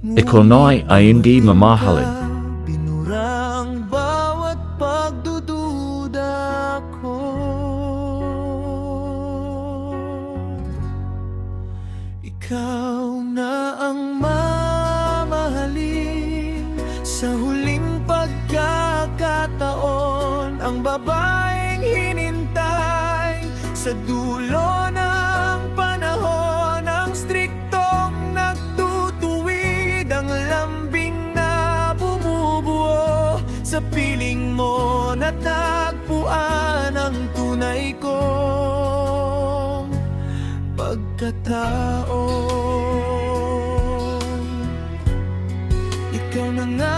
Ikonay ay hindi mamahalin. Binura ang bawat pagdududa ko. Ikaw na ang mamahalin sa huling pagkakataon, ang babaeng hinintay sa dulo ng panahon, ang striktong nagtutuwid, ang lambing na bumubuo sa piling mo, natagpuan ang tunay kong pagkatao. Ikaw na nga